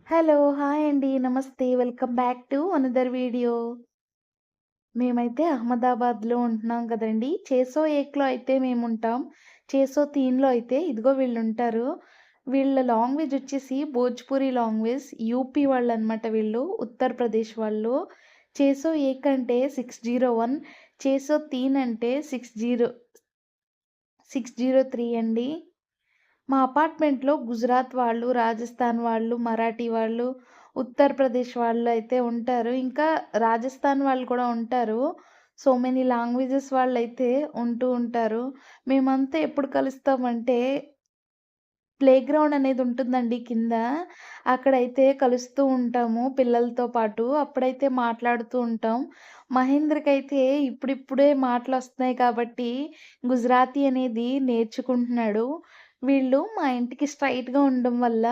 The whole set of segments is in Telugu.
హలో! హాయ్ అండి. నమస్తే. Welcome back to another video. మేమైతే అహ్మదాబాద్‌లో ఉంటున్నాం కదండీ! చేసో ఏక్‌లో అయితే మేముంటాం. చేసో తీన్‌లో అయితే ఇదిగో వీళ్ళుంటారు. వీళ్ళ లాంగ్వేజ్ వచ్చేసి భోజ్‌పురి లాంగ్వేజ్. యూపీ వాళ్ళనమాట వీళ్ళు. ఉత్తరప్రదేశ్ వాళ్ళు. చేసో ఏక్ అంటే 601, చేసో తీన్ అంటే 603 అండి. మా అపార్ట్మెంట్‌లో గుజరాత్ వాళ్ళు, రాజస్థాన్ వాళ్ళు, మరాఠీ వాళ్ళు, ఉత్తరప్రదేశ్ వాళ్ళు అయితే ఉంటారు. ఇంకా రాజస్థాన్ వాళ్ళు కూడా ఉంటారు. సో మెనీ లాంగ్వేజెస్ వాళ్ళైతే ఉంటూ ఉంటారు. మేమంతా ఎప్పుడు కలుస్తామంటే ప్లే గ్రౌండ్ అనేది ఉంటుందండి కింద. అక్కడైతే కలుస్తూ ఉంటాము పిల్లలతో పాటు. అప్పుడైతే మాట్లాడుతూ ఉంటాం. మహేంద్రకైతే ఇప్పుడిప్పుడే మాటలొస్తున్నాయి కాబట్టి గుజరాతీ అనేది నేర్చుకుంటున్నాడు. వీళ్ళు మా ఇంటికి స్ట్రెయిట్‌గా ఉండడం వల్ల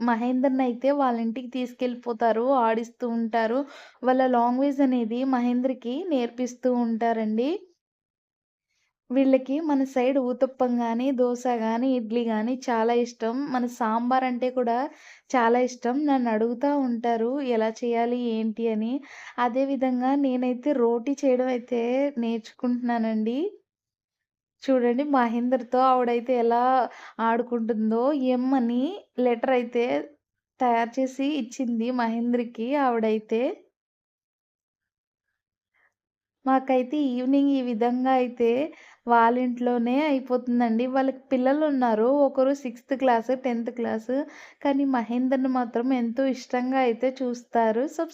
మహేందర్‌నయితే వాళ్ళ ఇంటికి తీసుకెళ్ళిపోతారు. ఆడిస్తూ ఉంటారు. వాళ్ళ లాంగ్వేజ్ అనేది మహేంద్రకి నేర్పిస్తూ ఉంటారండి. వీళ్ళకి మన సైడ్ ఊతప్పం గాని, దోస గాని, ఇడ్లీ గాని చాలా ఇష్టం. మన సాంబార్ అంటే కూడా చాలా ఇష్టం. నన్నడుగుతా ఉంటారు ఎలా చేయాలి, ఏంటి అని. అదే విధంగా నేనైతే రోటీ చేయడం అయితే నేర్చుకుంటున్నానండి. చూడండి మహేందర్‌తో ఆవిడైతే ఎలా ఆడుకుంటుందో. ఎమ్ అని లెటర్ అయితే తయారు చేసి ఇచ్చింది మహేంద్రకి ఆవిడైతే. మాకైతే ఈవినింగ్ ఈ విధంగా అయితే వాళ్ళింట్లోనే అయిపోతుందండి. వాళ్ళకి పిల్లలున్నారు. ఒకరు 6థ్ క్లాస్, 10థ్ క్లాస్. కానీ మహేందర్‌ని మాత్రం ఎంతో ఇష్టంగా అయితే చూస్తారు. సో